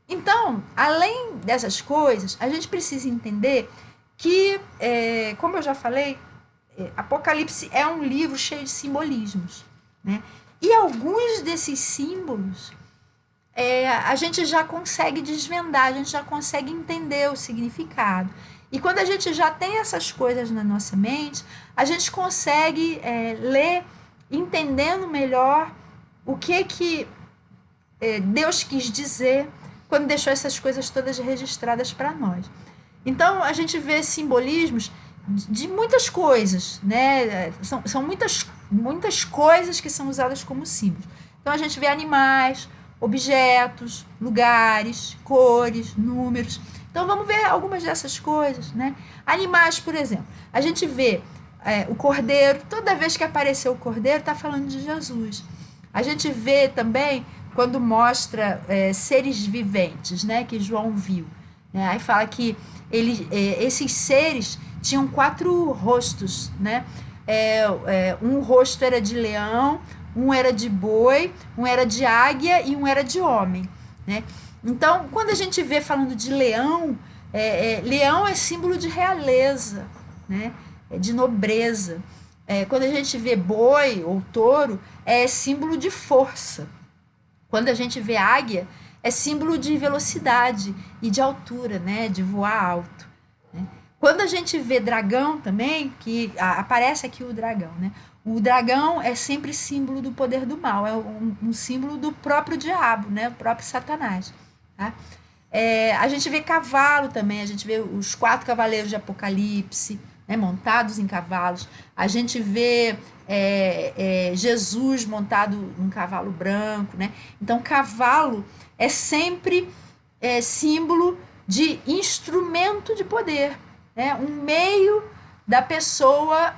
Então, além dessas coisas, a gente precisa entender que, como eu já falei, Apocalipse é um livro cheio de simbolismos, né? E alguns desses símbolos a gente já consegue desvendar, a gente já consegue entender o significado. E quando a gente já tem essas coisas na nossa mente, a gente consegue ler entendendo melhor o que Deus quis dizer quando deixou essas coisas todas registradas para nós. Então, a gente vê simbolismos de muitas coisas, né? São muitas coisas que são usadas como símbolos. Então, a gente vê animais, objetos, lugares, cores, números. Então, vamos ver algumas dessas coisas, né? Animais, por exemplo. A gente vê o cordeiro, toda vez que apareceu o cordeiro, está falando de Jesus. A gente vê também quando mostra seres viventes, né, que João viu. Né? Aí fala que esses seres tinham 4 rostos. Né? Um rosto era de leão, um era de boi, um era de águia e um era de homem. Né? Então, quando a gente vê falando de leão, leão é símbolo de realeza, né? De nobreza. Quando a gente vê boi ou touro, é símbolo de força. Quando a gente vê águia, é símbolo de velocidade e de altura, né? De voar alto. Né? Quando a gente vê dragão também, que aparece aqui o dragão, né? O dragão é sempre símbolo do poder do mal, é um símbolo do próprio diabo, né? O próprio Satanás. Tá? A gente vê cavalo também, a gente vê os 4 cavaleiros de Apocalipse, né, montados em cavalos. A gente vê Jesus montado num cavalo branco. Né? Então, cavalo é sempre símbolo de instrumento de poder, né? Um meio da pessoa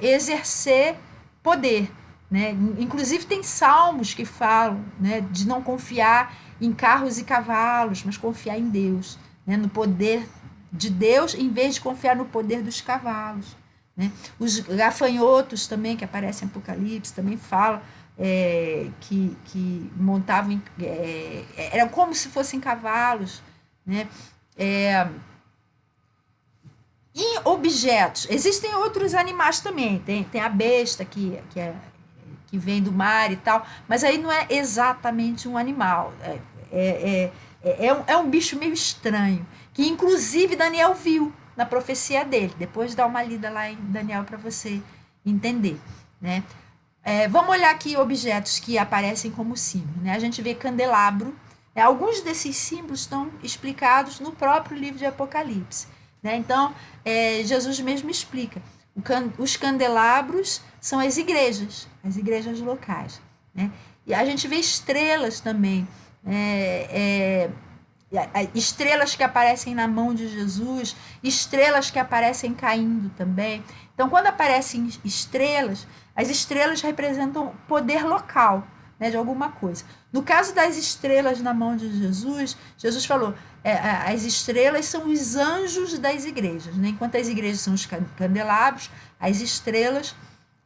exercer poder. Né? Inclusive, tem salmos que falam, né, de não confiar em carros e cavalos, mas confiar em Deus, né, no poder de Deus, em vez de confiar no poder dos cavalos. Né? Os gafanhotos também, que aparecem em Apocalipse, também falam que montavam, eram como se fossem cavalos. Né? Em objetos, existem outros animais também, tem a besta que vem do mar e tal, mas aí não é exatamente um animal, é um bicho meio estranho, que inclusive Daniel viu na profecia dele. Depois dá uma lida lá em Daniel para você entender. Né? Vamos olhar aqui objetos que aparecem como símbolo. Né? A gente vê candelabro. Alguns desses símbolos estão explicados no próprio livro de Apocalipse. Né? Então, Jesus mesmo explica. Os candelabros são as igrejas locais. Né? E a gente vê estrelas também. Estrelas que aparecem na mão de Jesus, estrelas que aparecem caindo também. Então, quando aparecem estrelas, as estrelas representam poder local, né, de alguma coisa. No caso das estrelas na mão de Jesus, Jesus falou, as estrelas são os anjos das igrejas. Né? Enquanto as igrejas são os candelabros, as estrelas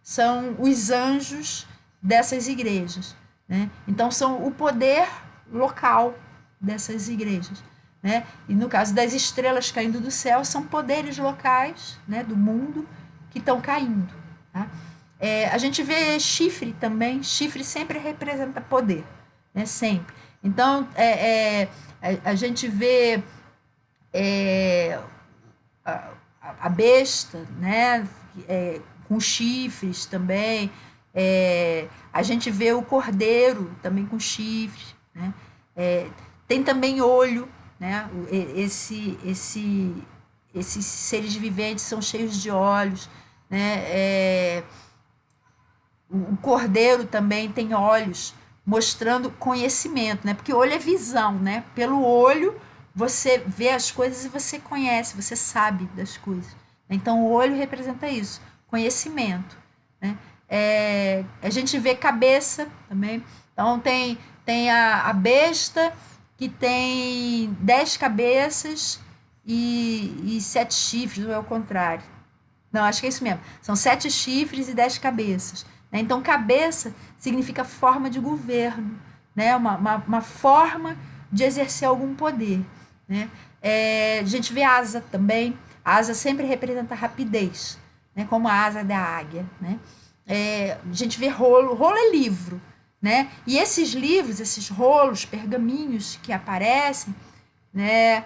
são os anjos dessas igrejas. Né? Então, são o poder local dessas igrejas. Né? E no caso das estrelas caindo do céu, são poderes locais, né, do mundo que estão caindo. Tá? A gente vê chifre também, chifre sempre representa poder, né, sempre. Então, a gente vê a besta, né, com chifres também, a gente vê o cordeiro também com chifres, né, tem também olho, né, esses seres viventes são cheios de olhos, né, o cordeiro também tem olhos, mostrando conhecimento, né? Porque olho é visão, né? Pelo olho você vê as coisas e você conhece, você sabe das coisas. Então o olho representa isso, conhecimento. Né? A gente vê cabeça também. Então tem a besta que tem 10 cabeças e 7 chifres, ou é o contrário. Não, acho que é isso mesmo. São 7 chifres e 10 cabeças. Né? Então, cabeça significa forma de governo, né? Uma forma de exercer algum poder, né? A gente vê a asa também. A asa sempre representa rapidez, né? Como a asa da águia, né? A gente vê rolo. Rolo é livro, né? E esses livros, esses rolos, pergaminhos que aparecem, né?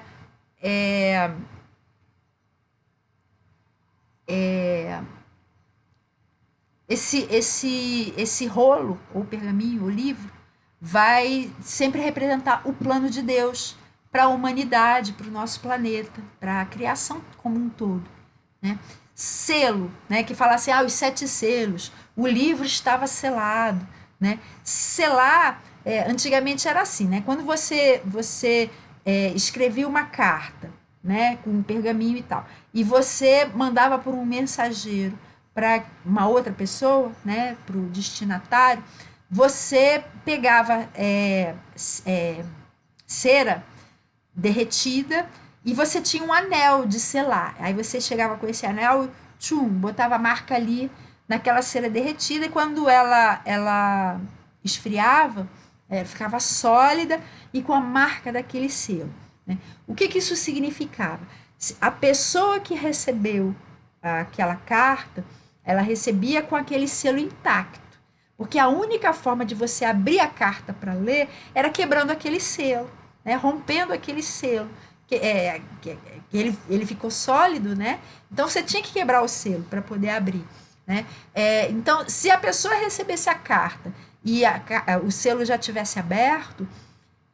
Esse rolo, ou pergaminho, ou livro, vai sempre representar o plano de Deus para a humanidade, para o nosso planeta, para a criação como um todo, né? Selo, né, que fala assim, os 7 selos, o livro estava selado, né? Selar, antigamente era assim, né? Quando você escrevia uma carta, né, com um pergaminho e tal, e você mandava por um mensageiro para uma outra pessoa, né, para o destinatário, você pegava cera derretida e você tinha um anel de selar. Aí você chegava com esse anel, botava a marca ali naquela cera derretida, e quando ela esfriava, ficava sólida e com a marca daquele selo, né? O que isso significava? A pessoa que recebeu aquela carta, ela recebia com aquele selo intacto, porque a única forma de você abrir a carta para ler era quebrando aquele selo, né? Rompendo aquele selo, que ele ficou sólido, né? Então você tinha que quebrar o selo para poder abrir, né? Então, se a pessoa recebesse a carta e o selo já tivesse aberto,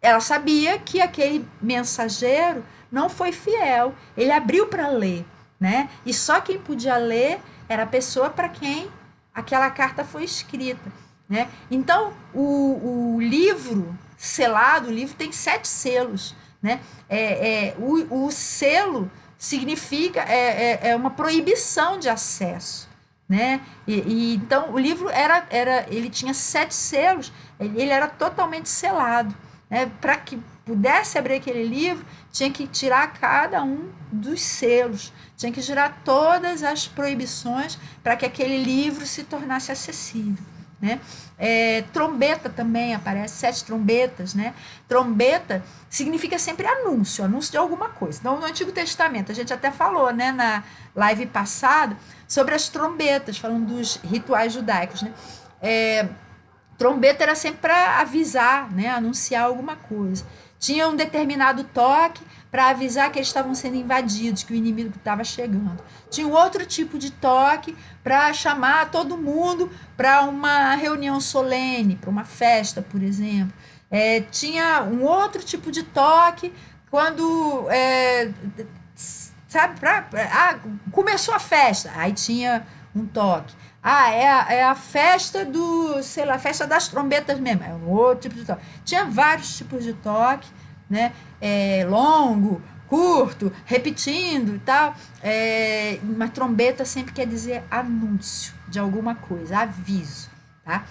ela sabia que aquele mensageiro não foi fiel, ele abriu para ler, né? E só quem podia ler era a pessoa para quem aquela carta foi escrita, né? Então, o livro selado, o livro tem 7 selos, né? O selo significa uma proibição de acesso, né? Então o livro ele tinha 7 selos, ele era totalmente selado, né? Para que pudesse abrir aquele livro, tinha que tirar cada um dos selos, tinha que tirar todas as proibições para que aquele livro se tornasse acessível, né? Trombeta também aparece, 7 trombetas, né? Trombeta significa sempre anúncio de alguma coisa. Então, no Antigo Testamento, a gente até falou, né, na live passada, sobre as trombetas, falando dos rituais judaicos, né? Trombeta era sempre para avisar, né, anunciar alguma coisa. Tinha um determinado toque para avisar que eles estavam sendo invadidos, que o inimigo estava chegando. Tinha um outro tipo de toque para chamar todo mundo para uma reunião solene, para uma festa, por exemplo. Tinha um outro tipo de toque quando, sabe, começou a festa, aí tinha um toque. É a festa sei lá, festa das trombetas mesmo, é um outro tipo de toque. Tinha vários tipos de toque, né? Longo, curto, repetindo e tal. Uma trombeta sempre quer dizer anúncio de alguma coisa, aviso, tá?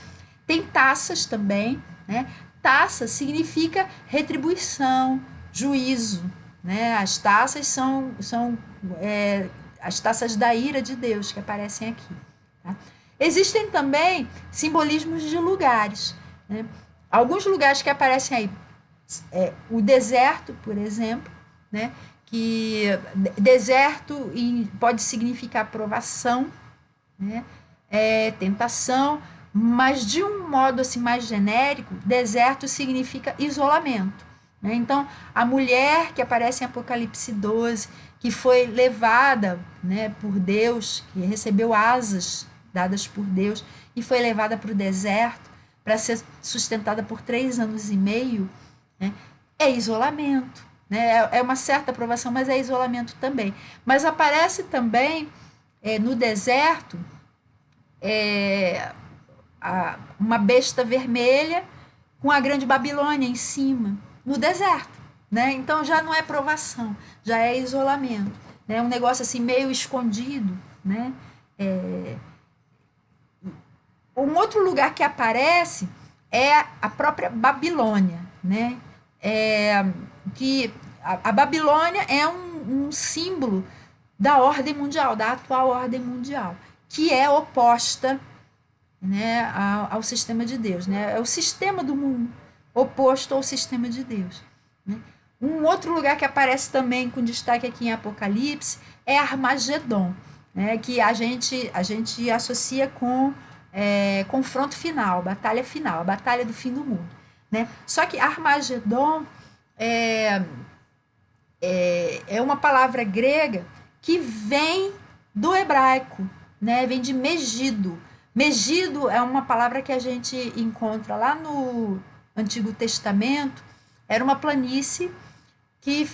Tem taças também, né? Taça significa retribuição, juízo, né? As taças são as taças da ira de Deus que aparecem aqui. Tá? Existem também simbolismos de lugares, né? Alguns lugares que aparecem aí, o deserto, por exemplo, né? Que deserto pode significar provação, né? Tentação, mas de um modo assim mais genérico, deserto significa isolamento, né? Então, a mulher que aparece em Apocalipse 12, que foi levada, né, por Deus, que recebeu asas dadas por Deus e foi levada para o deserto para ser sustentada por 3 anos e meio, né? É isolamento, né? É uma certa provação, mas é isolamento também. Mas aparece também no deserto uma besta vermelha com a grande Babilônia em cima, no deserto, né? Então já não é provação, já é isolamento, né? Um negócio assim meio escondido, né? Um outro lugar que aparece é a própria Babilônia, né? Que a Babilônia é um símbolo da ordem mundial, da atual ordem mundial, que é oposta, né, ao sistema de Deus, né? É o sistema do mundo oposto ao sistema de Deus, né? Um outro lugar que aparece também com destaque aqui em Apocalipse é Armagedon, né? Que a gente associa com confronto final, a batalha do fim do mundo, né? Só que Armagedon é uma palavra grega que vem do hebraico, né? Vem de Megido. Megido é uma palavra que a gente encontra lá no Antigo Testamento. Era uma planície que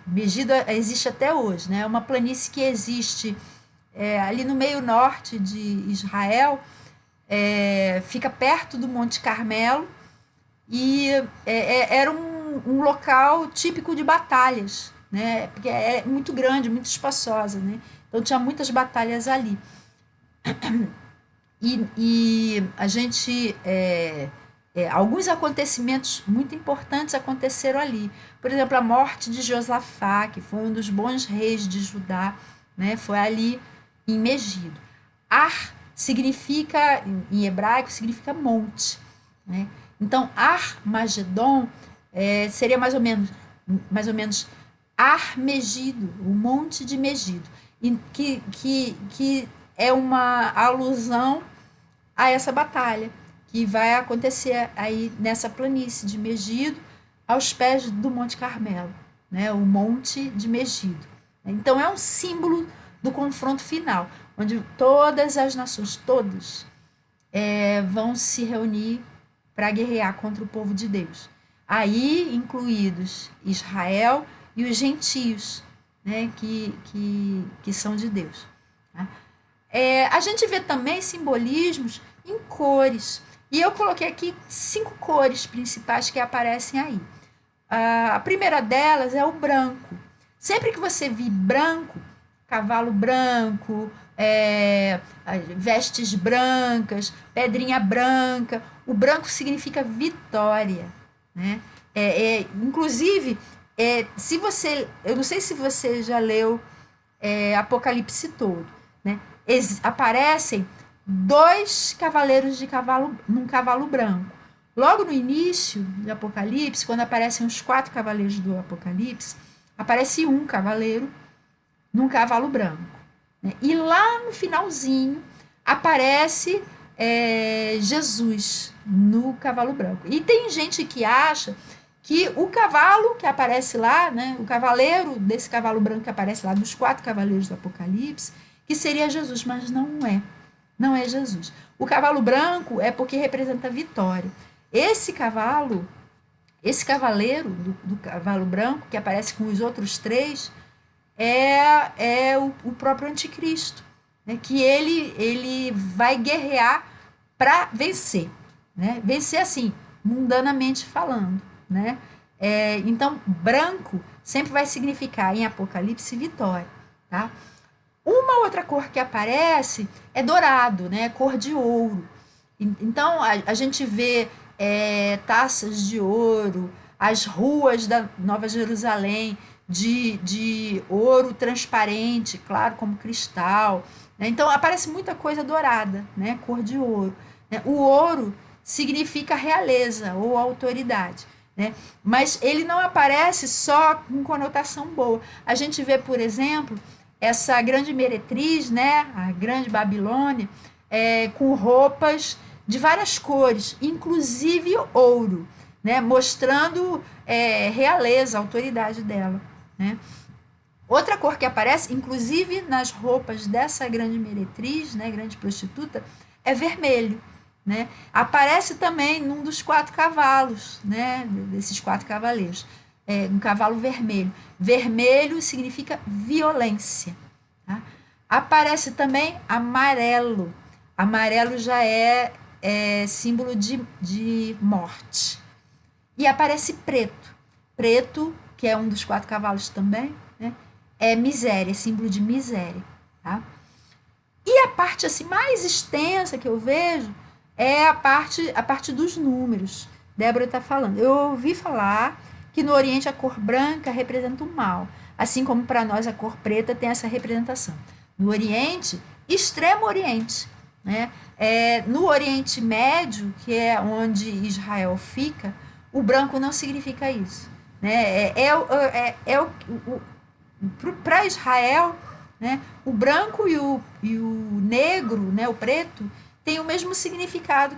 Megido existe até hoje, né? É uma planície que existe ali no meio norte de Israel, fica perto do Monte Carmelo, e era um local típico de batalhas, né? Porque é muito grande, muito espaçosa, né? Então tinha muitas batalhas ali. E a gente alguns acontecimentos muito importantes aconteceram ali. Por exemplo, a morte de Josafá, que foi um dos bons reis de Judá, né? Foi ali em Megido. Ar significa, em hebraico, significa monte, né? Então, Armagedon seria mais ou menos Ar-Megido, o monte de Megido, que é uma alusão a essa batalha que vai acontecer aí nessa planície de Megido, aos pés do Monte Carmelo, né? O Monte de Megido. Então é um símbolo do confronto final, onde todas as nações, todas, vão se reunir para guerrear contra o povo de Deus. Aí incluídos Israel e os gentios, né? que são de Deus. Tá? A gente vê também simbolismos em cores. E eu coloquei aqui 5 cores principais que aparecem aí. A primeira delas é o branco. Sempre que você vir branco, cavalo branco, vestes brancas, pedrinha branca, o branco significa vitória, né? Inclusive, se você, eu não sei se você já leu Apocalipse todo, né? Aparecem 2 cavaleiros num cavalo branco. Logo no início de Apocalipse, quando aparecem os 4 cavaleiros do Apocalipse, aparece um cavaleiro num cavalo branco, né? E lá no finalzinho aparece Jesus no cavalo branco. E tem gente que acha que o cavalo que aparece lá, né, o cavaleiro desse cavalo branco que aparece lá, dos 4 cavaleiros do Apocalipse, que seria Jesus, mas não é. Não é Jesus. O cavalo branco é porque representa a vitória. Esse cavaleiro do cavalo branco, que aparece com os outros 3, é o próprio anticristo, né? Que ele vai guerrear para vencer, né? Vencer assim, mundanamente falando, né? Então, branco sempre vai significar em Apocalipse vitória, tá? Uma outra cor que aparece é dourado, né? Cor de ouro. Então, a gente vê taças de ouro, as ruas da Nova Jerusalém de ouro transparente, claro, como cristal, né? Então, aparece muita coisa dourada, né? Cor de ouro, né? O ouro significa realeza ou autoridade, né? Mas ele não aparece só com conotação boa. A gente vê, por exemplo, essa grande meretriz, né? A grande Babilônia, com roupas de várias cores, inclusive ouro, né? Mostrando realeza, autoridade dela, né? Outra cor que aparece, inclusive nas roupas dessa grande meretriz, né? Grande prostituta, é vermelho, né? Aparece também num dos 4 cavalos, né? Desses 4 cavaleiros, um cavalo vermelho. Vermelho significa violência, tá? Aparece também amarelo. Amarelo já é símbolo de morte. E aparece preto. Preto, que é um dos 4 cavalos também, né? É miséria, símbolo de miséria, tá? E a parte assim, mais extensa que eu vejo é a parte dos números. Débora está falando. Eu ouvi falar que no Oriente a cor branca representa o mal, assim como para nós a cor preta tem essa representação. No Oriente, Extremo Oriente, né? No Oriente Médio, que é onde Israel fica, O branco não significa isso. Né? Para Israel, né, o branco e o negro, né, o preto, tem o mesmo significado.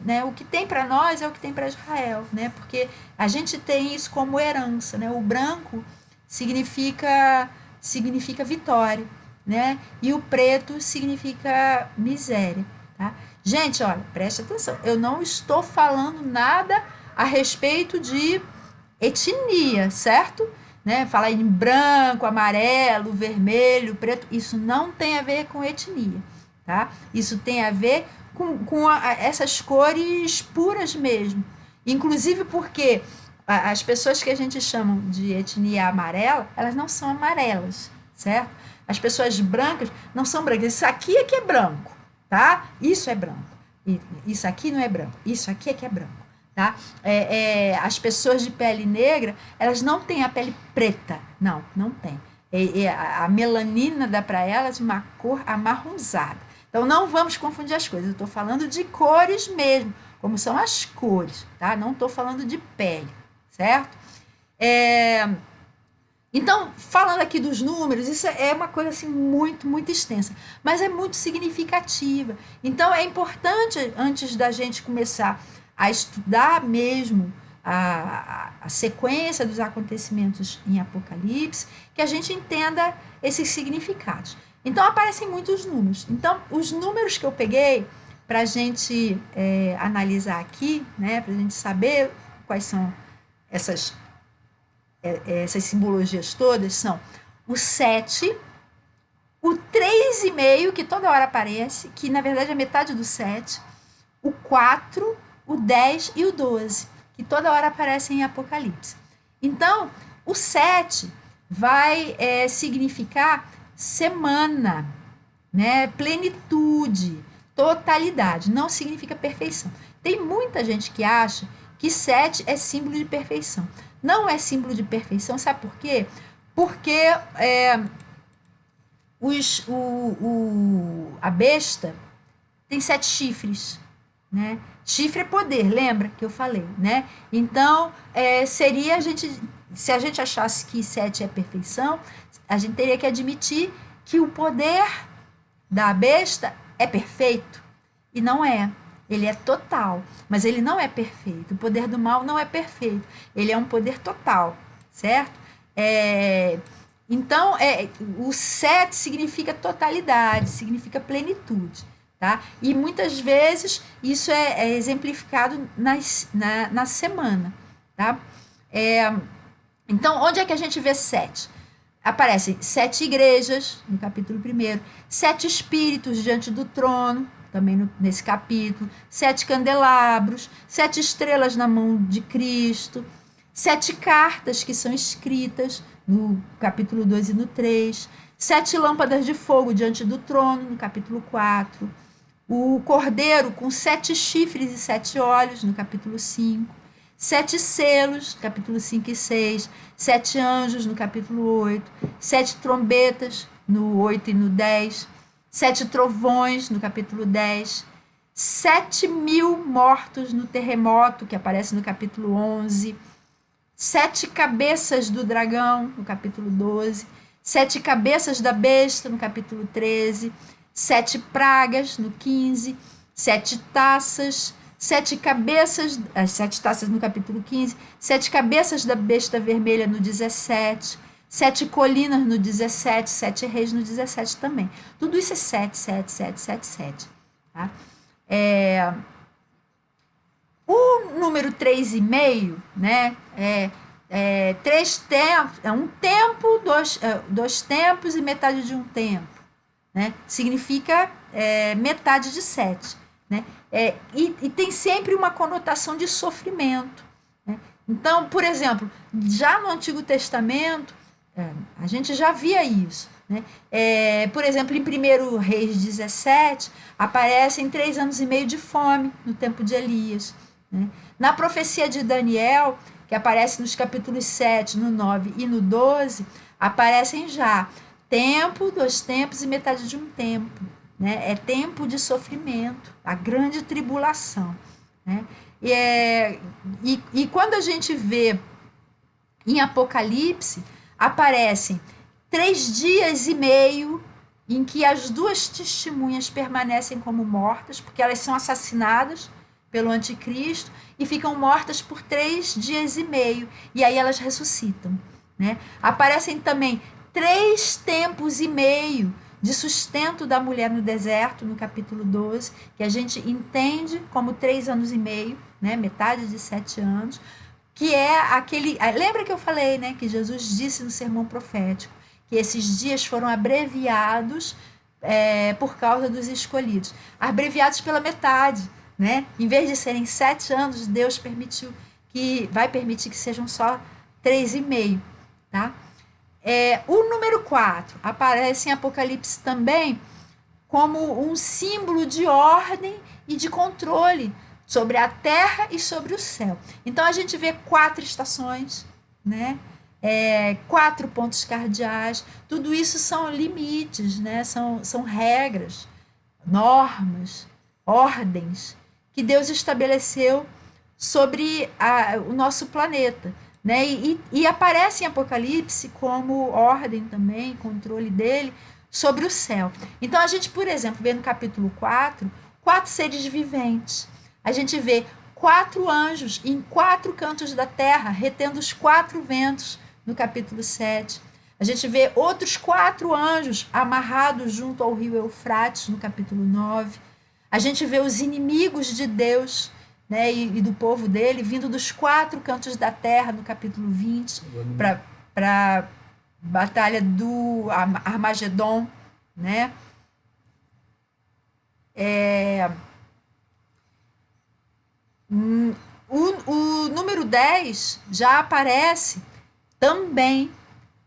Né, o que tem para nós é o que tem para Israel, né, porque a gente tem isso como herança. Né, o branco significa vitória, né, e o preto significa miséria. Tá? Gente, olha, preste atenção, eu não estou falando nada a respeito de etnia, certo? Né? Falar em branco, amarelo, vermelho, preto, isso não tem a ver com etnia. Tá? Isso tem a ver com essas cores puras mesmo. Inclusive porque as pessoas que a gente chama de etnia amarela, elas não são amarelas, certo? As pessoas brancas não são brancas. Isso aqui é que é branco, tá? Isso é branco. Isso aqui não é branco. Isso aqui é que é branco. Tá? As pessoas de pele negra, elas não têm a pele preta. Não tem. A melanina dá para elas uma cor amarronzada. Então, não vamos confundir as coisas. Eu estou falando de cores mesmo, como são as cores, tá? Não estou falando de pele, certo? Então, falando aqui dos números, isso é uma coisa assim muito, muito extensa, mas é muito significativa. Então, é importante, antes da gente começar a estudar mesmo a sequência dos acontecimentos em Apocalipse, que a gente entenda esses significados. Então, aparecem muitos números. Então, os números que eu peguei para a gente analisar aqui, né, para a gente saber quais são essas simbologias todas, são o 7, o 3,5, que toda hora aparece, que na verdade é metade do 7, o 4, o 10 e o 12, que toda hora aparecem em Apocalipse. Então, o 7 vai significar semana, né? Plenitude, totalidade, não significa perfeição. Tem muita gente que acha que 7 é símbolo de perfeição. Não é símbolo de perfeição, sabe por quê? Porque a besta tem 7 chifres, né? Chifre é poder, lembra que eu falei, né? Então, seria se a gente achasse que 7 é perfeição, a gente teria que admitir que o poder da besta é perfeito. E não é. Ele é total, mas ele não é perfeito. O poder do mal não é perfeito. Ele é um poder total, certo? Então, o 7 significa totalidade, significa plenitude. Tá? E muitas vezes isso é exemplificado na semana. Tá? Então, onde é que a gente vê 7? Aparecem 7 igrejas, no capítulo 1, 7 espíritos diante do trono, também nesse capítulo, 7 candelabros, 7 estrelas na mão de Cristo, 7 cartas que são escritas no capítulo 2 e no 3, 7 lâmpadas de fogo diante do trono, no capítulo 4, o cordeiro com 7 chifres e 7 olhos, no capítulo 5, 7 selos, capítulo 5 e 6, 7 anjos, no capítulo 8, 7 trombetas, no 8 e no 10, 7 trovões, no capítulo 10, 7.000 mortos no terremoto, que aparece no capítulo 11, 7 cabeças do dragão, no capítulo 12, 7 cabeças da besta, no capítulo 13, 7 pragas, no 15, 7 taças, 7 cabeças, as 7 taças no capítulo 15, 7 cabeças da besta vermelha no 17, 7 colinas no 17, 7 reis no 17 também. Tudo isso é 7, 7, 7, 7, 7. Tá? O número 3,5, né, um tempo, dois tempos e metade de um tempo. Né? Significa metade de 7. Né? E tem sempre uma conotação de sofrimento. Né? Então, por exemplo, já no Antigo Testamento, a gente já via isso. Né? Por exemplo, em 1 Reis 17, aparecem 3 anos e meio de fome no tempo de Elias. Né? Na profecia de Daniel, que aparece nos capítulos 7, no 9 e no 12, aparecem já tempo, 2 tempos e metade de um tempo. Né? É tempo de sofrimento, a grande tribulação. né? E quando a gente vê em Apocalipse, aparecem 3 dias e meio em que as duas testemunhas permanecem como mortas, porque elas são assassinadas pelo anticristo e ficam mortas por 3 dias e meio, e aí elas ressuscitam, né? Aparecem também 3 tempos e meio de sustento da mulher no deserto, no capítulo 12, que a gente entende como 3 anos e meio, né? Metade de 7 anos, que é aquele... Lembra que eu falei, né, que Jesus disse no sermão profético que esses dias foram abreviados por causa dos escolhidos. Abreviados pela metade, né? Em vez de serem 7 anos, Deus vai permitir que sejam só 3,5, tá? O número 4 aparece em Apocalipse também como um símbolo de ordem e de controle sobre a terra e sobre o céu. Então a gente vê 4 estações, né? 4 pontos cardeais. Tudo isso são limites, né? São regras, normas, ordens que Deus estabeleceu sobre o nosso planeta, né? E aparece em Apocalipse como ordem também, controle dele sobre o céu. Então a gente, por exemplo, vê no capítulo 4 seres viventes. A gente vê 4 anjos em 4 cantos da terra, retendo os 4 ventos, no capítulo 7. A gente vê outros 4 anjos amarrados junto ao rio Eufrates, no capítulo 9. A gente vê os inimigos de Deus, né, e do povo dele vindo dos 4 cantos da terra, no capítulo 20, para a batalha do Armagedon, né? O número 10 já aparece também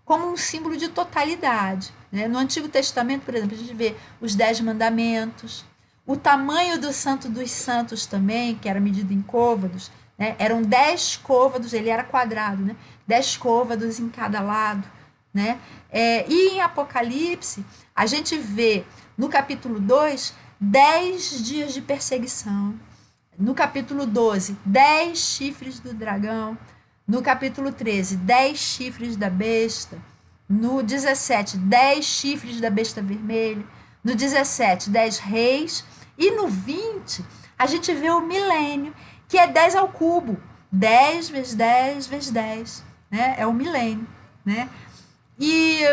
como um símbolo de totalidade, né? No Antigo Testamento, por exemplo, a gente vê os 10 mandamentos, o tamanho do Santo dos Santos também, que era medido em côvados, né? Eram 10 côvados, ele era quadrado, né? 10 côvados em cada lado, né? E em Apocalipse, a gente vê no capítulo 2, 10 dias de perseguição. No capítulo 12, 10 chifres do dragão. No capítulo 13, 10 chifres da besta. No 17, 10 chifres da besta vermelha. No 17, 10 reis. E no 20, a gente vê o milênio, que é 10 ao cubo. 10 vezes 10 vezes 10. Né? É o milênio. Né? E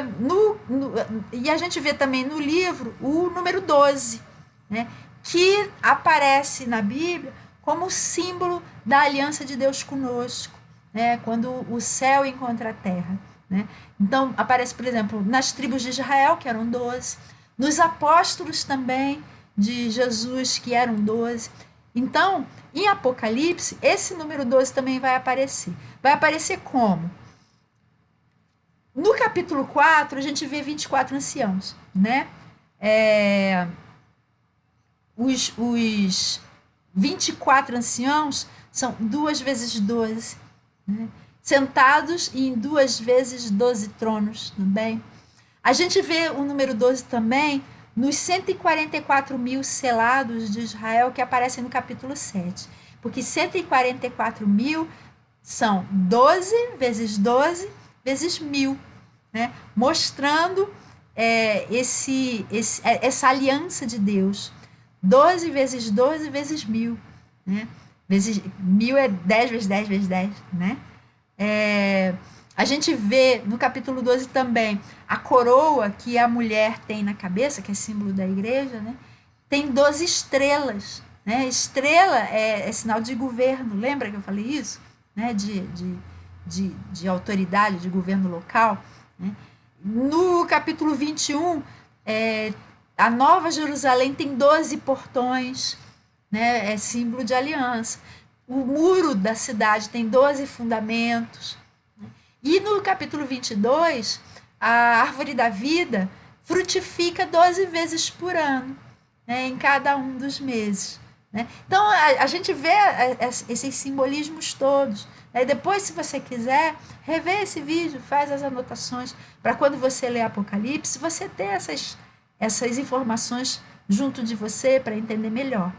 a gente vê também no livro o número 12, né? Que aparece na Bíblia como símbolo da aliança de Deus conosco, né? Quando o céu encontra a terra, né? Então, aparece, por exemplo, nas tribos de Israel, que eram 12, nos apóstolos também de Jesus, que eram 12. Então, em Apocalipse, esse número 12 também vai aparecer. Vai aparecer como? No capítulo 4, a gente vê 24 anciãos, né? Os 24 anciãos são 2 vezes 12, né? Sentados em 2 vezes 12 tronos também. A gente vê o número 12 também nos 144 mil selados de Israel, que aparecem no capítulo 7. Porque 144 mil são 12 vezes 12 vezes 1000, né? Mostrando essa aliança de Deus. 12 vezes 12 vezes 1000, né? 1000 é 10 vezes 10 vezes 10, né? A gente vê no capítulo 12 também a coroa que a mulher tem na cabeça, que é símbolo da igreja, né? Tem 12 estrelas, né? Estrela é sinal de governo, lembra que eu falei isso? Né? De autoridade, de governo local, né? No capítulo 21, a Nova Jerusalém tem 12 portões, né? É símbolo de aliança. O muro da cidade tem 12 fundamentos. Né? E no capítulo 22, a árvore da vida frutifica 12 vezes por ano, né? Em cada um dos meses. Né? Então, a gente vê esses simbolismos todos. Né? Depois, se você quiser, rever esse vídeo, faz as anotações, para quando você ler Apocalipse, você ter essas informações junto de você para entender melhor.